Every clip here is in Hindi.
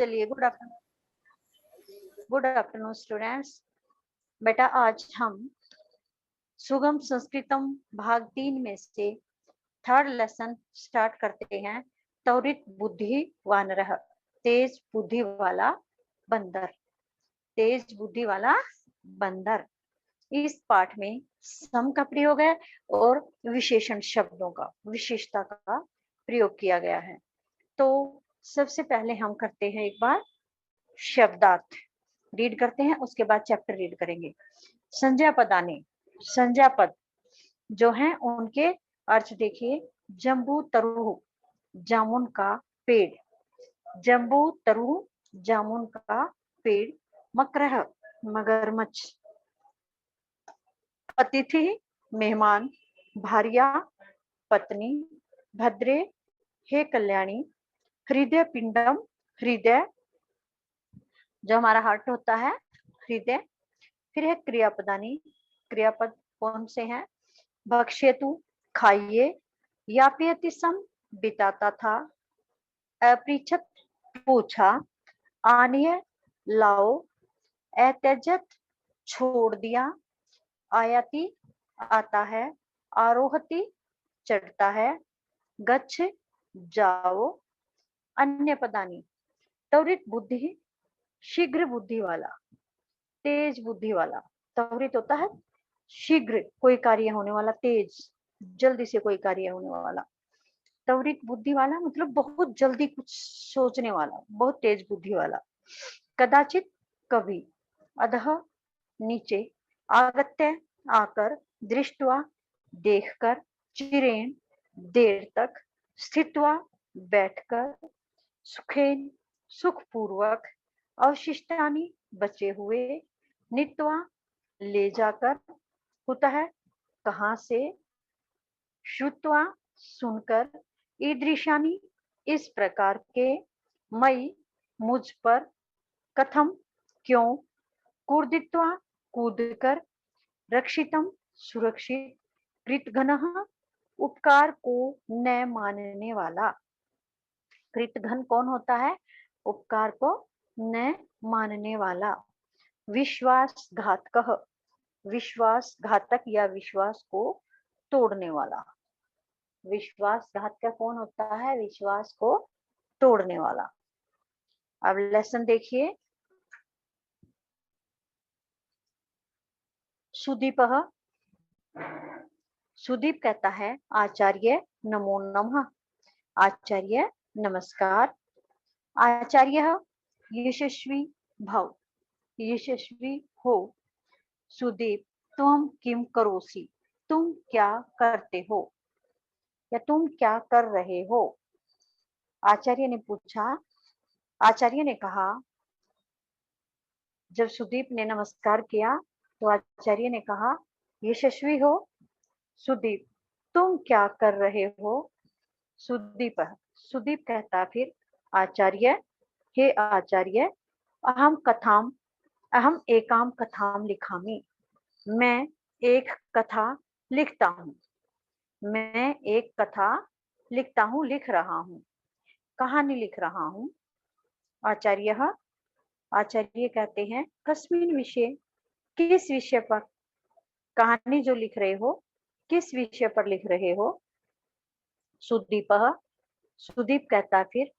चलिए, गुड आफ्टरनून स्टूडेंट्स। बेटा आज हम सुगम संस्कृतम भाग 3 में से थर्ड लेसन स्टार्ट करते हैं। त्वरित बुद्धि वानरः, तेज बुद्धि वाला बंदर। तेज बुद्धि वाला बंदर। इस पाठ में सम का प्रयोग है और विशेषण शब्दों का, विशेषता का प्रयोग किया गया है। तो सबसे पहले हम करते हैं एक बार शब्दार्थ रीड करते हैं, उसके बाद चैप्टर रीड करेंगे। संज्ञा पदानि, संज्ञा पद जो हैं उनके अर्थ देखिए। जम्बू तरु, जामुन का पेड़। जम्बू तरु, जामुन का पेड़। मकरह, मगरमच्छ। अतिथि, मेहमान। भार्या, पत्नी। भद्रे, हे कल्याणी। हृदय पिंडम, हृदय जो हमारा हार्ट होता है, हृदय। फिर है क्रियापदानी, क्रियापद कौन से हैं? भक्ष्यतु, खाइए। यापयति सम, बिताता था। अपृच्छत, पूछा। आनीय, लाओ। अत्यजत, छोड़ दिया। आयाति, आता है। आरोहति, चढ़ता है। गच्छ, जाओ। अन्य पदानी, त्वरित बुद्धि, शीघ्र बुद्धि वाला, तेज बुद्धि वाला। त्वरित होता है शीघ्र कोई कार्य होने वाला, तेज जल्दी से कोई कार्य होने वाला। त्वरित बुद्धि वाला मतलब बहुत जल्दी कुछ सोचने वाला, बहुत तेज बुद्धि वाला। कदाचित, कभी। अधः, नीचे। आगत्य, आकर। दृष्टवा, देखकर। चिरेण, देर तक। स्थित्वा, बैठकर। सुखेन, सुखपूर्वक। अवशिष्टानि, बचे हुए। नीत्वा, ले जाकर। कुतः, कहाँ से। श्रुत्वा, सुनकर। ईदृशानि, इस प्रकार के। मई, मुझ पर। कथम, क्यों। कूर्दित्वा, कूदकर। रक्षितम, सुरक्षित। कृतघ्नः, उपकार को न मानने वाला। कृतघ्न कौन होता है? उपकार को न मानने वाला। विश्वासघातकः, विश्वासघातक या विश्वास को तोड़ने वाला। विश्वासघातक कौन होता है? विश्वास को तोड़ने वाला। अब लेसन देखिए। सुदीपः, सुदीप कहता है आचार्य नमो नमः। आचार्य नमस्कार। आचार्य यशस्वी भव, यशस्वी हो। सुदीप, तुम किम करोसि, तुम क्या करते हो या तुम क्या कर रहे हो? आचार्य ने पूछा। आचार्य ने कहा, जब सुदीप ने नमस्कार किया तो आचार्य ने कहा यशस्वी हो। सुदीप, तुम क्या कर रहे हो? सुदीप, सुदीप कहता फिर आचार्य, हे आचार्य, अहम एकाम कथाम लिखामि, मैं एक कथा लिखता हूँ। मैं एक कथा लिखता हूँ, लिख रहा हूँ, कहानी लिख रहा हूँ। आचार्य, आचार्य कहते हैं कस्मिन विषय, किस विषय पर। कहानी जो लिख रहे हो किस विषय पर लिख रहे हो? सुदीप, सुदीप कहता फिर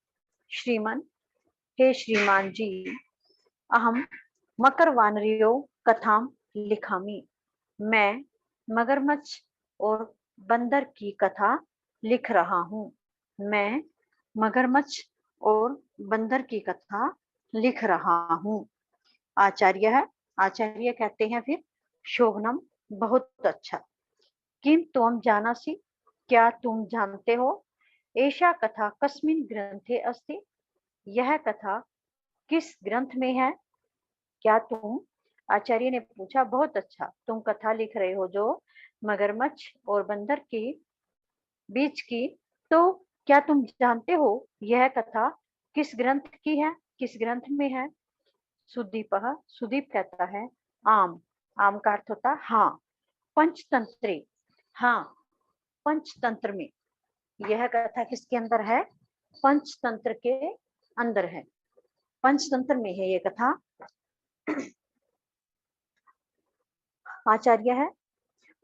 श्रीमन, हे श्रीमान जी, अहम मकर वानरियो कथाम लिखामि, मैं मगरमच्छ और बंदर की कथा लिख रहा हूँ। मैं मगरमच्छ और बंदर की कथा लिख रहा हूँ। आचार्य है, आचार्य कहते हैं फिर शोभनम, बहुत अच्छा। किम त्वम जानासि, क्या तुम जानते हो? एषा कथा कस्मिन् ग्रंथे अस्ति, यह कथा किस ग्रंथ में है? क्या तुम, आचार्य ने पूछा, बहुत अच्छा, तुम कथा लिख रहे हो जो मगरमच्छ और बंदर के बीच की, तो क्या तुम जानते हो यह कथा किस ग्रंथ की है, किस ग्रंथ में है? सुदीप, सुदीप कहता है आम, आम का अर्थ होता है हाँ। पंचतंत्रे, हाँ, पंचतंत्र में। यह कथा किसके अंदर है? पंचतंत्र के अंदर है। पंचतंत्र में है ये कथा। आचार्य है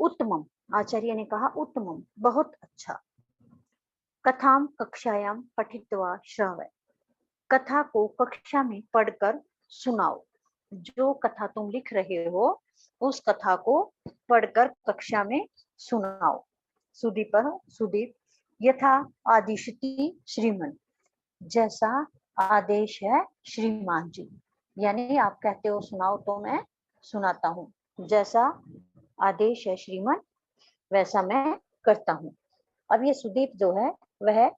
उत्तमम, आचार्य ने कहा उत्तमम, बहुत अच्छा। कथाम कक्षायाम पठित्वा श्रावय, कथा को कक्षा में पढ़कर सुनाओ। जो कथा तुम लिख रहे हो उस कथा को पढ़कर कक्षा में सुनाओ। सुदीप यथा आदिशति श्रीमन, जैसा आदेश है श्रीमान जी, यानी आप कहते हो सुनाओ तो मैं सुनाता हूँ, जैसा आदेश है श्रीमन वैसा मैं करता हूँ। अब ये सुदीप जो है वह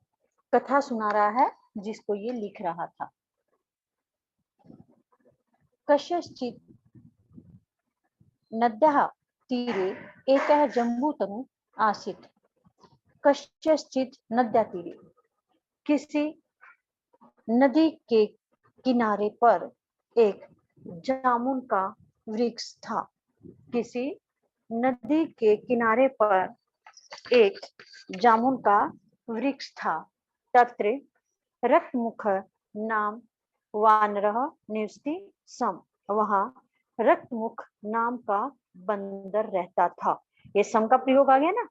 कथा सुना रहा है जिसको ये लिख रहा था। कस्यचित् नद्याः तीरे एकः जम्बूतरु आसीत्। कस्यचित् नद्या तीरे, किसी नदी के किनारे पर एक जामुन का वृक्ष था। किसी नदी के किनारे पर एक जामुन का वृक्ष था। तत्र रक्तमुख नाम वानरः निवसति सम, वहां रक्तमुख नाम का बंदर रहता था। ये सम का प्रयोग आ गया ना,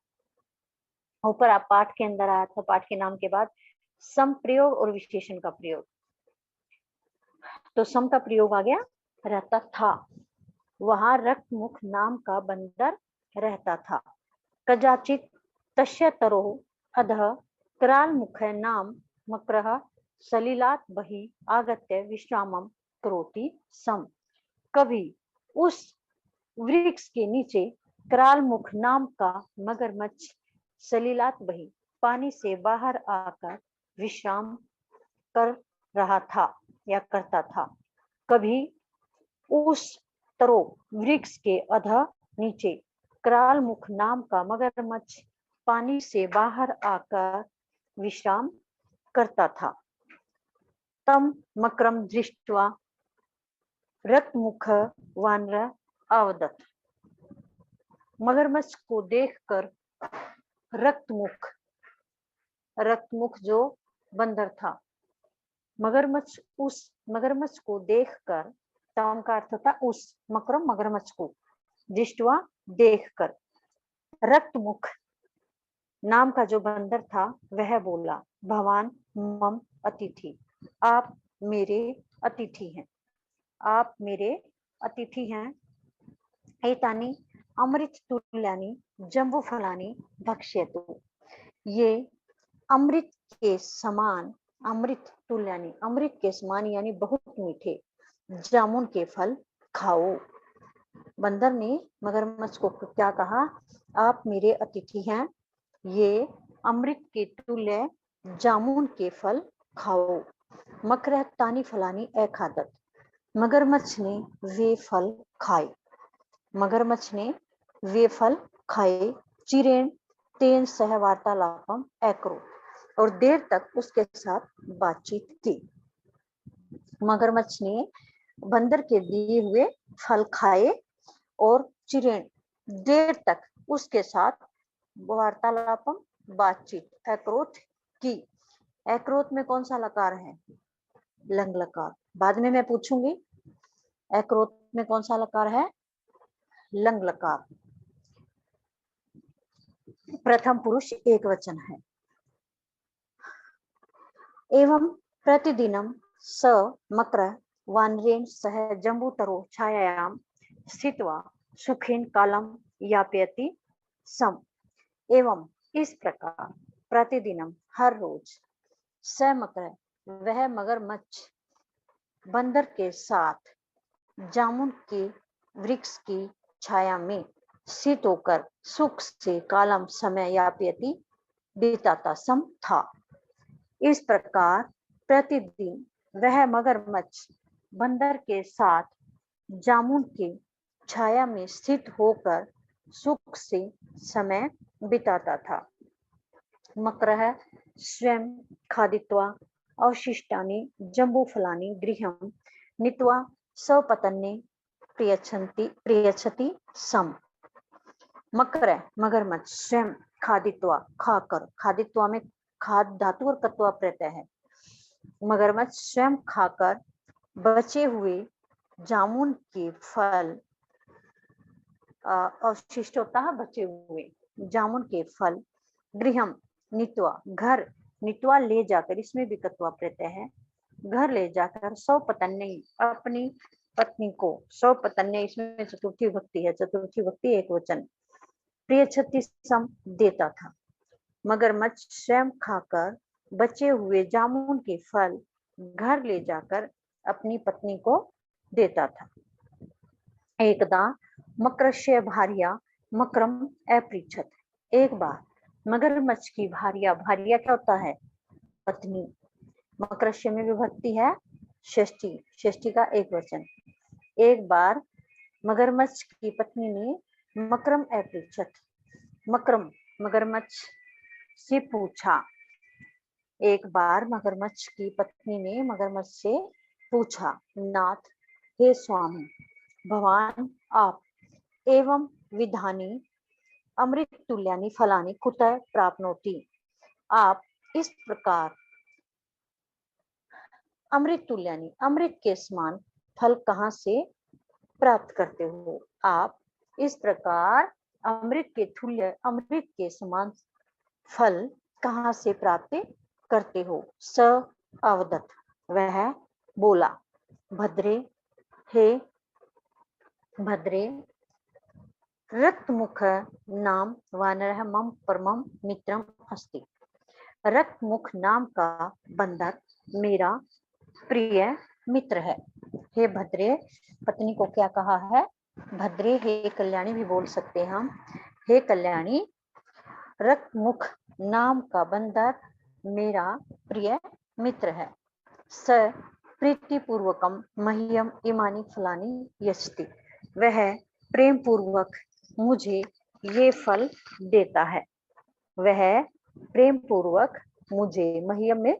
ऊपर आप पाठ के अंदर आया था, पाठ के नाम के बाद सम प्रयोग और विशेषण का प्रयोग, तो सम का प्रयोग आ गया, रहता था। वहां रक्तमुख नाम का बंदर रहता था। कदाचित तस्य तरोः अधः करालमुख नाम मकरः सलिलात् बहिः आगत्य विश्रामं करोति सम। कभी उस वृक्ष के नीचे करालमुख नाम का मगरमच्छ सलिलात बही पानी से बाहर आकर विश्राम कर रहा था या करता था। कभी उस तरो वृक्ष के अधः नीचे करालमुख नाम का मगरमच्छ पानी से बाहर आकर विश्राम करता था। तम मकरम दृष्ट्वा रक्तमुख वानर अवदत, मगरमच्छ को देखकर रक्तमुख, रक्तमुख जो बंदर था, मगरमच्छ उस मगरमच्छ को देखकर, तम का अर्थ था उस, मकरम मगरमच्छ को, दृष्टवा देखकर, रक्तमुख नाम का जो बंदर था वह बोला, भवान मम अतिथि, आप मेरे अतिथि हैं, आप मेरे अतिथि हैं। एतानि अमृत तुल्यानि जम्बू फलानि भक्ष्यतु, ये अमृत के समान, अमृत तुल्यानि, अमृत के समान यानी बहुत मीठे जामुन के फल खाओ। बंदर ने मगरमच्छ को क्या कहा, आप मेरे अतिथि हैं, ये अमृत के तुल्य जामुन के फल खाओ। मकर तानी फलानी अखादत, मगरमच्छ ने वे फल खाए, मगरमच्छ ने वे फल खाए। चिरेण तेन सह वार्तालापम अकरो, और देर तक उसके साथ बातचीत की। मगरमच्छ ने बंदर के दिए हुए फल खाए और चिरेण देर तक उसके साथ वार्तालापम बातचीत अक्रोत की। अक्रोत में कौन सा लकार है, लंग लकार, बाद में मैं पूछूंगी। अक्रोत में कौन सा लकार है, लंग लकार। प्रथम पुरुष एक वचन है। एवं प्रतिदिनम स मकर वानरेण सह जम्बूतरो छायायां स्थित्वा सुखेन कालम यापयति सम। एवं इस प्रकार प्रतिदिनम हर रोज स मकर वह मगरमच्छ बंदर के साथ जामुन के वृक्ष की छाया में स्थित होकर सुख से कालम समय यापयति बिताता सम था। इस प्रकार प्रतिदिन वह मगरमच्छ बंदर के साथ जामुन के छाया में स्थित होकर सुख से समय बिताता था। मकरः स्वयं खादित्वा अवशिष्टानि जम्बूफलानि गृहं नीत्वा स्वपत्न्यै प्रयच्छति सम। मकर मगरमच्छ स्वयं खादित्वा खाकर, खादित्वा में खाद धातु और कत्वा प्रत्यय है। मगरमच्छ स्वयं खाकर बचे हुए जामुन के फल अवशिष्ट होता है बचे हुए जामुन के फल गृहम नीत्वा घर नीत्वा ले जाकर, इसमें भी कत्वा प्रत्यय है, घर ले जाकर सौपत्न्यै अपनी पत्नी को, सौपत्न्यै इसमें चतुर्थी विभक्ति है, चतुर्थी विभक्ति एक वचन, प्रियछति सम देता था। मगरमच्छ स्वयं खाकर बचे हुए जामुन के फल घर ले जाकर अपनी पत्नी को देता था। एकदा मकरस्य भार्या मकरम अपृच्छत, एक बार मगरमच्छ की भार्या, भार्या क्या होता है पत्नी, मकरस्य में विभक्ति है षष्ठी, षष्ठी का एक वचन। एक बार मगरमच्छ की पत्नी ने मकरम अपृच्छत, मकरम मगरमच्छ से पूछा, एक बार मगरमच्छ की पत्नी ने मगरमच्छ से पूछा, नाथ हे स्वामी, भवान आप एवं विधानी अमृत तुल्यानि फलानि कुतः प्राप्नोति, आप इस प्रकार अमृत तुल्यानि अमृत के समान फल कहाँ से प्राप्त करते हो, आप इस प्रकार अमृत के तुल्य अमृत के समान फल कहाँ से प्राप्त करते हो। स अवदत, वह बोला, भद्रे हे भद्रे रक्तमुख नाम वानरः मम परमं मित्रम अस्ति, रक्तमुख नाम का बंदर मेरा प्रिय मित्र है। हे भद्रे, पत्नी को क्या कहा है, भद्रे, हे कल्याणी भी बोल सकते हैं हम, हे कल्याणी रक्तमुख नाम का बंदर मेरा प्रिय मित्र है। स प्रीतिपूर्वकम मह्यम इमानी फलानी यच्छति, वह प्रेम पूर्वक मुझे ये फल देता है, वह प्रेम पूर्वक मुझे, मह्यम में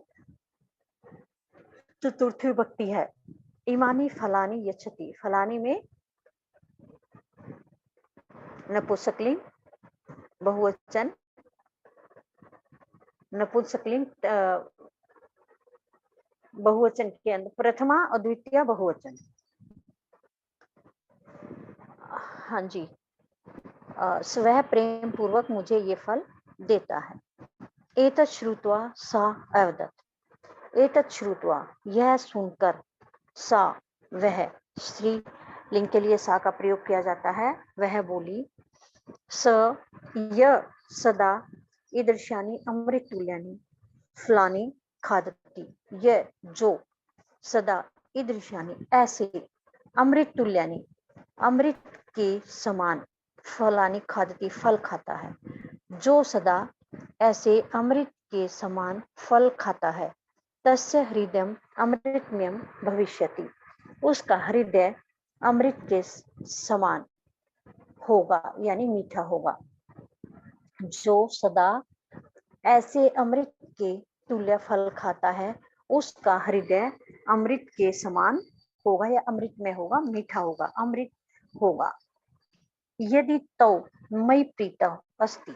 चतुर्थी विभक्ति है, इमानी फलानी यच्छति, फलानी में नपुंसकलिंग बहुवचन, नपुंसकलिंग बहुवचन के अंदर प्रथमा और द्वितीय बहुवचन। हाँ जी, स्वह प्रेम पूर्वक मुझे ये फल देता है। एतत् श्रुत्वा सा अवदत्, एतत् श्रुत्वा यह सुनकर, सा वह, स्त्री लिंग के लिए सा का प्रयोग किया जाता है, वह बोली, स य सदा ईदृशानि अमृत तुल्यानि फलानि खादति, यह जो सदा ईदृशानि ऐसे अमृत तुल्यानि अमृत के समान फलानि खादति फल खाता है, जो सदा ऐसे अमृत के समान फल खाता है, तस्य हृदयम अमृतमयम भविष्यति, उसका हृदय अमृत के समान होगा यानी मीठा होगा। जो सदा ऐसे अमृत के तुल्य फल खाता है, उसका हृदय अमृत के समान होगा या अमृत में होगा, मीठा होगा, अमृत होगा। यदि तो मई प्रीत अस्ति,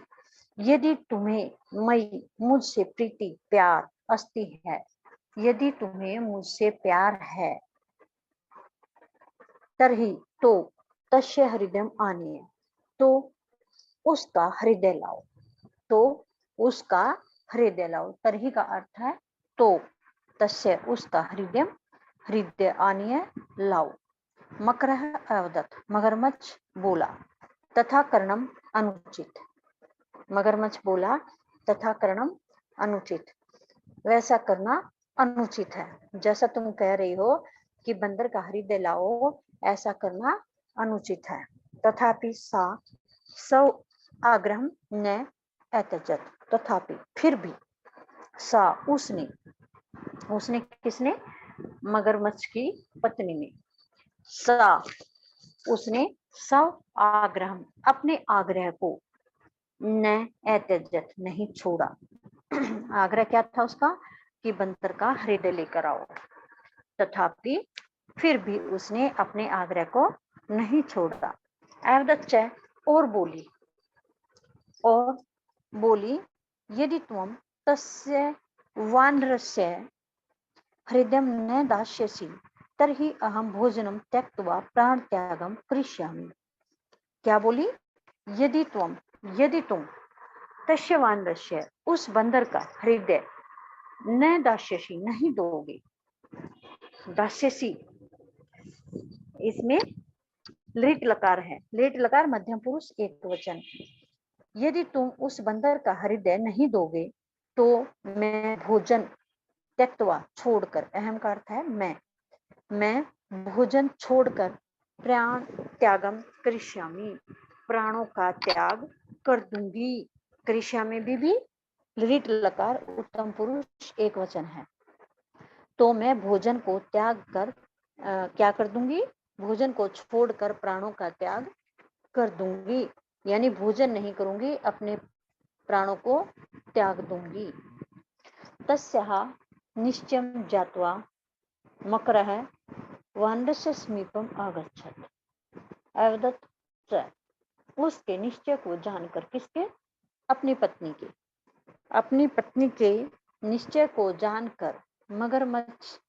यदि तुम्हें मई मुझसे प्रीति प्यार अस्ति है, यदि तुम्हें मुझसे प्यार है, तरही तो तस्य हृदय आनीय, तो उसका हृदय लाओ, तो उसका हृदय लाओ, तरही का अर्थ है तो, तस्य उसका हृदय, हृदय आनीय लाओ। मकरः अवदत्, मगरमच्छ बोला, तथा करणम अनुचित, मगरमच्छ बोला तथा करणम अनुचित, वैसा करना अनुचित है, जैसा तुम कह रही हो कि बंदर का हृदय लाओ, ऐसा करना अनुचित है। तथापि सा सौ आग्रह न एतजत, तथापि फिर भी, सा उसने, उसने किसने, मगरमच्छ की पत्नी ने, सा उसने सब आग्रह अपने आग्रह को न एतजत नहीं छोड़ा, आग्रह क्या था उसका कि बंदर का हृदय लेकर आओ, तथापि फिर भी उसने अपने आग्रह को नहीं छोड़ा। अवदच्च, और बोली यदि तुम तस्य वानरस्य हृदय न दास्यसि, तर्हि अहम भोजनम त्यक्त्वा प्राण त्यागम करिष्यामि। क्या बोली? यदि तुम तस्य वानरस्य उस बंदर का हृदय न दास्यसी नहीं दोगे। दास्यसी इसमें लिट लकार है, लिट लकार मध्यम पुरुष एक वचन। यदि तुम उस बंदर का हृदय नहीं दोगे तो मैं भोजन त्यक्त्वा छोड़कर, अहम का अर्थ है मैं भोजन छोड़कर प्राण त्यागम करिष्यामि, प्राणों का त्याग कर दूंगी। करिष्यामि भी लिट लकार उत्तम पुरुष एक वचन है। तो मैं भोजन को त्याग कर क्या कर दूंगी? भोजन को छोड़कर प्राणों का त्याग कर दूंगी, यानी भोजन नहीं करूंगी, अपने प्राणों को त्याग दूंगी। तस्याः निश्चयं ज्ञात्वा मकरः वानरस्य समीपम आगच्छत्। अवदत् च, उसके निश्चय को जानकर, किसके? अपनी पत्नी के निश्चय को जानकर मगरमच्छ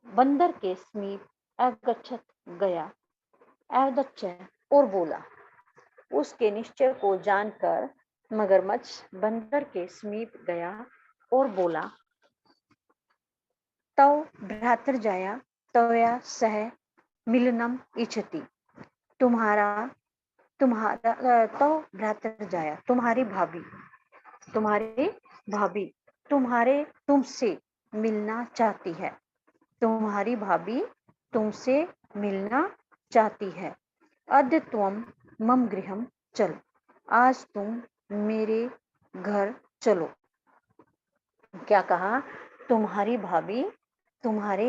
बंदर के समीप अगच्छत गया। अवदच्च और बोला, उसके निश्चय को जानकर मगरमच्छ बंदर के समीप गया और बोला, तव भ्रातृजाया तवया सह मिलनम इच्छति। तव भ्रातृजाया तुम्हारी भाभी तुमसे मिलना चाहती है। तुम्हारी भाभी तुमसे मिलना चाहती है। अद्य त्वं मम गृहं चल, आज तुम मेरे घर चलो। क्या कहा? तुम्हारी भाभी तुमसे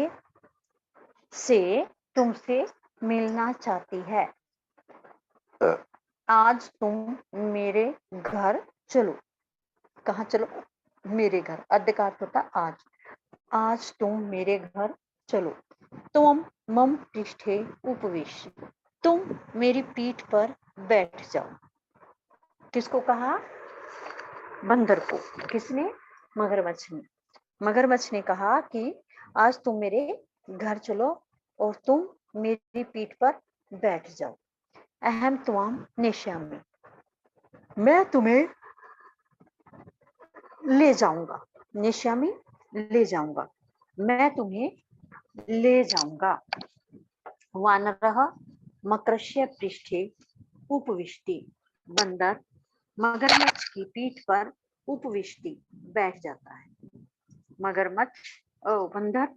मिलना चाहती है, आज तुम मेरे घर चलो। कहाँ चलो? मेरे घर। अद्य का अर्थ होता आज तुम मेरे घर चलो। तुम मम पृष्ठे उपविश, तुम मेरी पीठ पर बैठ जाओ। किसको कहा? बंदर को। किसने? मगरमच्छ ने। मगरमच्छ ने कहा कि आज तुम मेरे घर चलो और तुम मेरी पीठ पर बैठ जाओ। अहम त्वाम नेष्यामि, मैं तुम्हें ले जाऊंगा। नेष्यामि ले जाऊंगा, मैं तुम्हें ले जाऊंगा। वानरः मकरस्य पृष्ठे उपविष्टि, बंदर मगरमच्छ की पीठ पर उपविष्टि बैठ जाता है। बंदर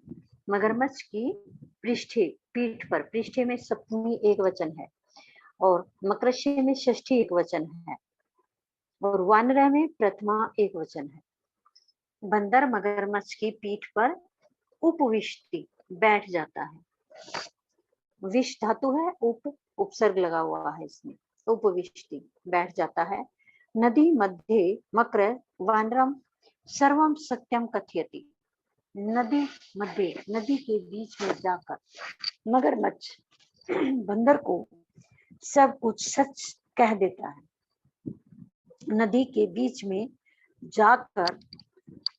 मगरमच्छ की पृष्ठे, पीठ पर, पृष्ठे में सप्तमी एक वचन है और मकरस्य में षष्ठी एक वचन है और वानर में प्रथमा एक वचन है। बंदर मगरमच्छ की पीठ पर उपविष्टि बैठ जाता है। विष धातु है, उपसर्ग लगा हुआ है इसमें। उपविष्टि बैठ जाता है। नदी मध्ये मकर वानरम सर्वम सत्यम कथयति। नदी मध्य, नदी के बीच में जाकर मगरमच्छ बंदर को सब कुछ सच कह देता है। नदी के बीच में जाकर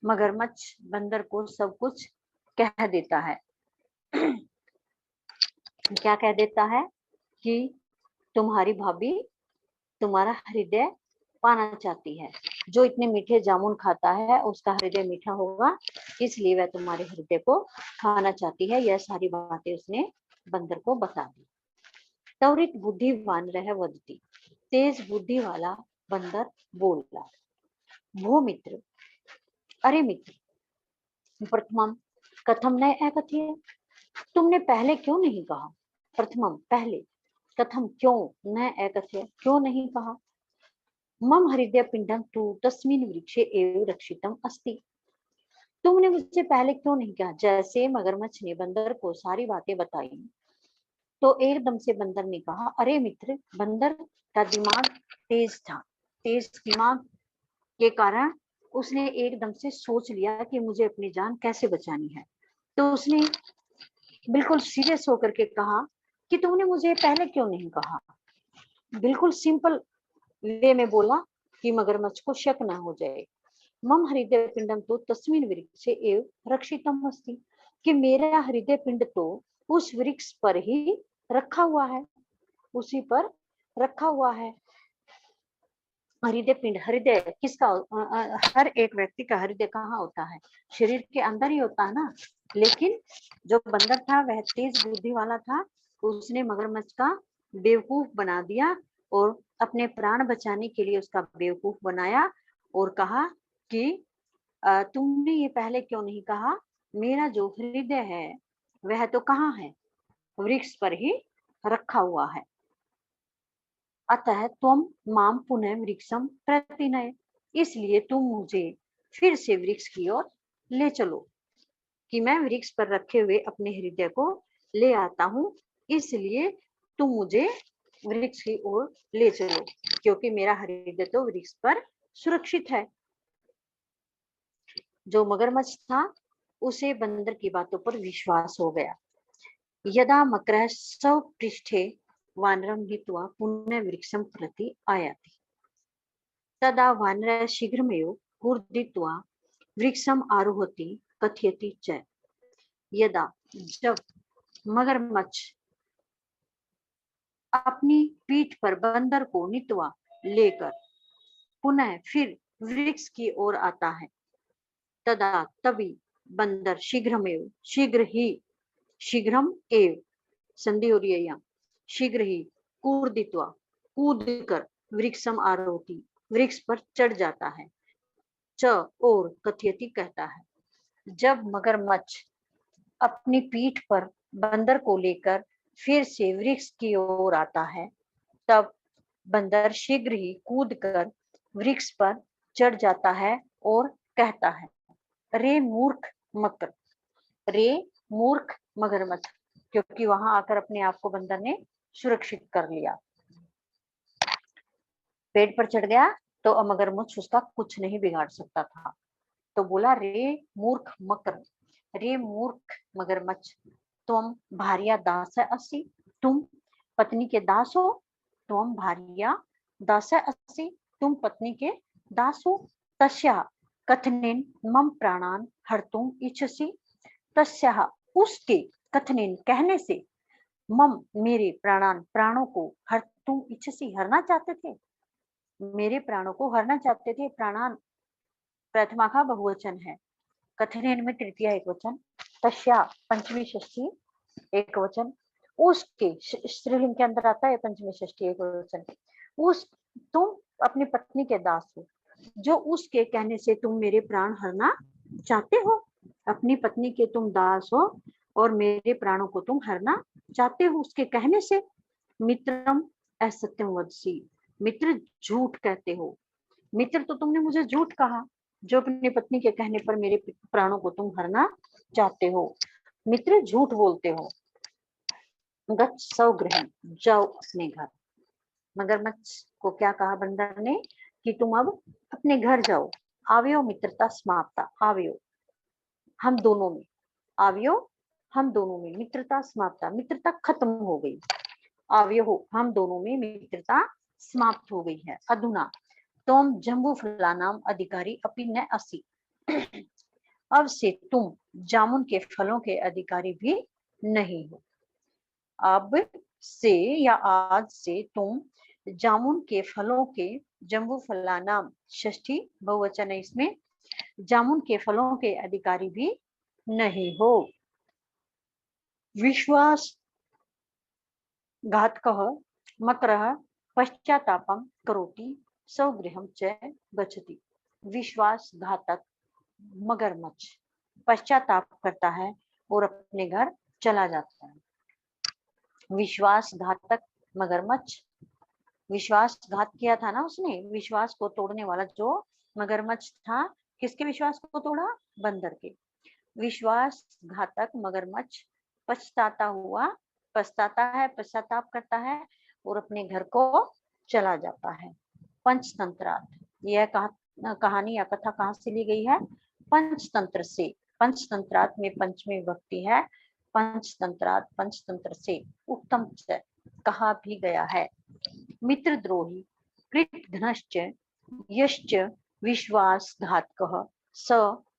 मगरमच्छ बंदर को सब कुछ कह देता है। क्या कह देता है? कि तुम्हारी भाभी तुम्हारा हृदय पाना चाहती है। जो इतने मीठे जामुन खाता है उसका हृदय मीठा होगा, इसलिए वह तुम्हारे हृदय को खाना चाहती है। यह सारी बातें उसने बंदर को बता दी। त्वरित बुद्धिवान रह वदती, तेज बुद्धि वाला बंदर बोल रहा, वो मित्र, अरे मित्र, प्रथमम कथम न एकथ्य, तुमने पहले क्यों नहीं कहा? प्रथमम पहले, कथम क्यों, न एकथ्य क्यों नहीं कहा। मम हृदय पिंडम तु तस्मिन् वृक्षे एव रक्षितम अस्ति, तुमने मुझसे पहले क्यों नहीं कहा। जैसे मगरमच्छ ने बंदर को सारी बातें बताई तो एकदम से बंदर ने कहा, अरे मित्र, बंदर का दिमाग तेज था, तेज दिमाग के कारण उसने एकदम से सोच लिया कि मुझे अपनी जान कैसे बचानी है। तो उसने बिल्कुल सीरियस होकर के कहा कि तुमने मुझे पहले क्यों नहीं कहा। बिल्कुल सिंपल वे में बोला कि मगरमच्छ को शक ना हो जाए। मम हृदय पिंडम तो तस्मिन् वृक्षे एव रक्षितम अस्ति, कि मेरा हृदय पिंड तो उस वृक्ष पर ही रखा हुआ है, उसी पर रखा हुआ है। हृदय पिंड, हृदय किसका? हर एक व्यक्ति का हृदय कहाँ होता है? शरीर के अंदर ही होता है ना। लेकिन जो बंदर था वह तेज बुद्धि वाला था, उसने मगरमच्छ का बेवकूफ बना दिया और अपने प्राण बचाने के लिए उसका बेवकूफ बनाया और कहा कि तुमने ये पहले क्यों नहीं कहा? मेरा जो हृदय है वह तो कहाँ है? वृक्ष पर ही रखा हुआ है। अतः त्वं मां पुनः वृक्षं प्रतिनय, इसलिए तुम मुझे फिर से वृक्ष की ओर ले चलो, कि मैं वृक्ष पर रखे हुए अपने हृदय को ले आता हूँ, इसलिए तुम मुझे वृक्ष की ओर ले चलो, क्योंकि मेरा हृदय तो वृक्ष पर सुरक्षित है। जो मगरमच्छ था उसे बंदर की बातों पर विश्वास हो गया। यदा मकरः स्वपृष्ठे वानरं नीत्वा पुनः वृक्षं प्रति आयाति, तदा वानरः शीघ्रमेव कूर्दित्वा वृक्षम् आरोहति कथयति च। यदा, जब मगरमच्छ अपनी पीठ पर बंदर को नीत्वा लेकर पुनः फिर वृक्ष की ओर आता है, तदा तभी बंदर शीघ्रमेव, शीघ्र ही, शीघ्रम एव संधि हो रही है यहाँ, शीघ्र ही कूर्दित्वा, कूद कर वृक्षम आरोहति, वृक्ष पर चढ़ जाता है। च, और कथयति, कहता है। जब मगरमच्छ अपनी पीठ पर बंदर को लेकर फिर से वृक्ष की ओर आता है, तब बंदर शीघ्र ही कूद कर वृक्ष पर चढ़ जाता है और कहता है, रे मूर्ख मकर, रे मूर्ख मगरमच्छ, क्योंकि वहां आकर अपने आप को बंदर ने सुरक्षित कर लिया। पेड़ पर चढ़ गया तो मगरमच्छ उसका कुछ नहीं बिगाड़ सकता था। तो बोला, रे मूर्ख मकर, रे मूर्ख मगरमच्छ, तुम भार्या दास असि, तुम पत्नी के दास हो, तुम भार्या दास असि, तुम पत्नी के दास हो। तस्या कथनेन मम प्राणान हर्तुम इच्छसि, तस्या, उसके, कथनेन, कहने से, मम, मेरे, प्राणान, प्राणों को, हर्तुम इच्छसि, हरना चाहते थे, मेरे प्राणों को हरना चाहते थे। प्राणान प्रथमा का बहुवचन है, कथनेन में तृतीया एक वचन, तस्या पंचमी षष्ठी एक वचन, उसके स्त्रीलिंग के अंदर आता है पंचमी षष्ठी एक वचन। उस, तुम अपनी पत्नी के दास हो, जो उसके कहने से तुम मेरे प्राण हरना चाहते हो। अपनी पत्नी के तुम दास हो और मेरे प्राणों को तुम हरना चाहते हो उसके कहने से। मित्रम असत्यम वदसी, मित्र झूठ कहते हो। मित्र, तो तुमने मुझे झूठ कहा, जो अपनी पत्नी के कहने पर मेरे प्राणों को तुम हरना चाहते हो। मित्र, झूठ बोलते हो। गच्छ स्वगृहं, जाओ अपने घर। मगरमच्छ को क्या कहा बंदर ने कि तुम अब अपने घर जाओ। आवयो मित्रता समाप्ता, आवयो हम दोनों में, आवयो हम दोनों में, मित्रता समाप्ता, मित्रता खत्म हो गई। आवयो हम दोनों में मित्रता समाप्त हो गई है। अधुना तुम जम्बूफलानाम अधिकारी अपि न असि, अब से तुम जामुन के फलों के अधिकारी भी नहीं हो। अब से या आज से तुम जामुन के फलों के, जम्बूफलानाम षष्ठी बहुवचन है इसमें, जामुन के फलों के अधिकारी भी नहीं हो। विश्वास घातकः मकरः पश्चातापम करोति स्वगृहं च गच्छति। विश्वासघातक मगरमच्छ पश्चाताप करता है और अपने घर चला जाता है। विश्वासघातक मगरमच्छ, विश्वासघात किया था ना उसने, विश्वास को तोड़ने वाला जो मगरमच्छ था, किसके विश्वास को तोड़ा? बंदर के। विश्वासघातक मगरमच्छ पछताता हुआ, पछताता है, पश्चाताप करता है और अपने घर को चला जाता है। पंचतंत्रार्थ, यह कहानी या कथा कहाँ से ली गई है? पंचतंत्र से। पंचतंत्रार्थ में पंचमी विभक्ति है। पंचतंत्रार्थ, पंचतंत्र से, उत्तम से कहा भी गया है। मित्रद्रोही कृतघ्नश्च यश्च विश्वासघातकः स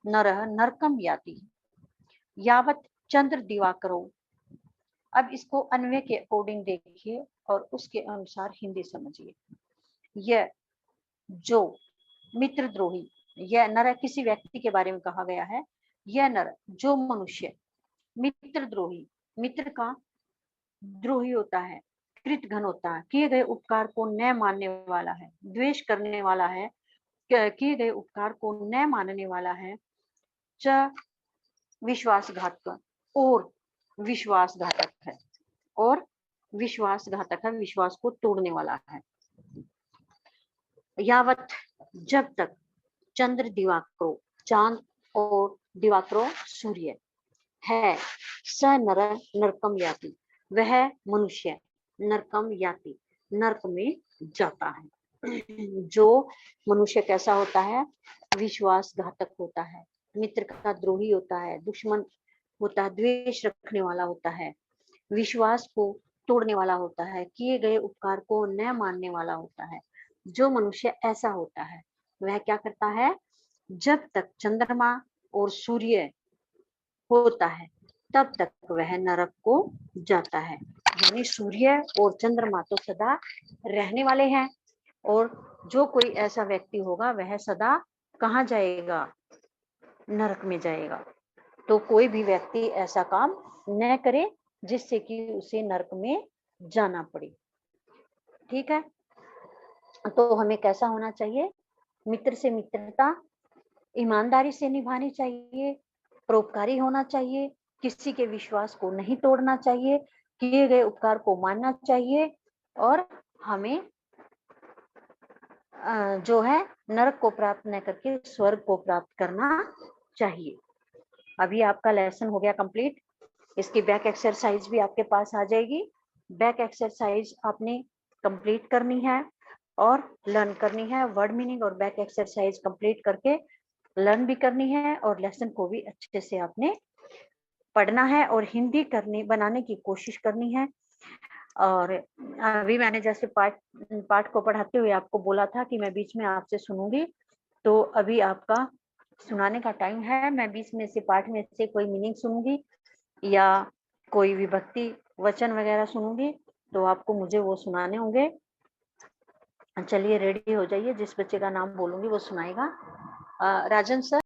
नरः नरकं याति, यावत् चंद्र दिवाकरो। अब इसको अन्वय के अकॉर्डिंग देखिए और उसके अनुसार हिंदी समझिए। यह जो मित्रद्रोही, यह नर किसी व्यक्ति के बारे में कहा गया है। यह नर जो मनुष्य मित्रद्रोही, मित्र का द्रोही होता है, कृतघ्न होता है, किए गए उपकार को न मानने वाला है, द्वेष करने वाला है, किए गए उपकार को न मानने वाला है, च विश्वासघातक और विश्वासघातक है, और विश्वासघातक है, विश्वास को तोड़ने वाला है। यावत जब तक चंद्र दिवाकरो, चांद और दिवाकरो सूर्य है, स नर नरकम याति, वह मनुष्य नरकम याति, नरक में जाता है। जो मनुष्य कैसा होता है? विश्वासघातक होता है, मित्र का द्रोही होता है, दुश्मन होता है, द्वेष रखने वाला होता है, विश्वास को तोड़ने वाला होता है, किए गए उपकार को न मानने वाला होता है। जो मनुष्य ऐसा होता है वह क्या करता है? जब तक चंद्रमा और सूर्य होता है तब तक वह नरक को जाता है। यानी सूर्य और चंद्रमा तो सदा रहने वाले हैं, और जो कोई ऐसा व्यक्ति होगा वह सदा कहाँ जाएगा? नरक में जाएगा। तो कोई भी व्यक्ति ऐसा काम न करे जिससे कि उसे नरक में जाना पड़े। ठीक है, तो हमें कैसा होना चाहिए? मित्र से मित्रता ईमानदारी से निभानी चाहिए, परोपकारी होना चाहिए, किसी के विश्वास को नहीं तोड़ना चाहिए, किए गए उपकार को मानना चाहिए, और हमें जो है नरक को प्राप्त न करके स्वर्ग को प्राप्त करना चाहिए। अभी आपका लेसन हो गया कंप्लीट। इसकी बैक एक्सरसाइज भी आपके पास आ जाएगी। बैक एक्सरसाइज आपने कंप्लीट करनी है और लर्न करनी है। वर्ड मीनिंग और बैक एक्सरसाइज कंप्लीट करके लर्न भी करनी है, और लेसन को भी अच्छे से आपने पढ़ना है और हिंदी बनाने की कोशिश करनी है। और अभी मैंने जैसे पाठ को पढ़ाते हुए आपको बोला था कि मैं बीच में आपसे सुनूंगी, तो अभी आपका सुनाने का टाइम है। मैं बीच में से पाठ में से कोई मीनिंग सुनूंगी या कोई विभक्ति वचन वगैरह सुनूंगी, तो आपको मुझे वो सुनाने होंगे। चलिए रेडी हो जाइए, जिस बच्चे का नाम बोलूंगी वो सुनाएगा। राजन सर।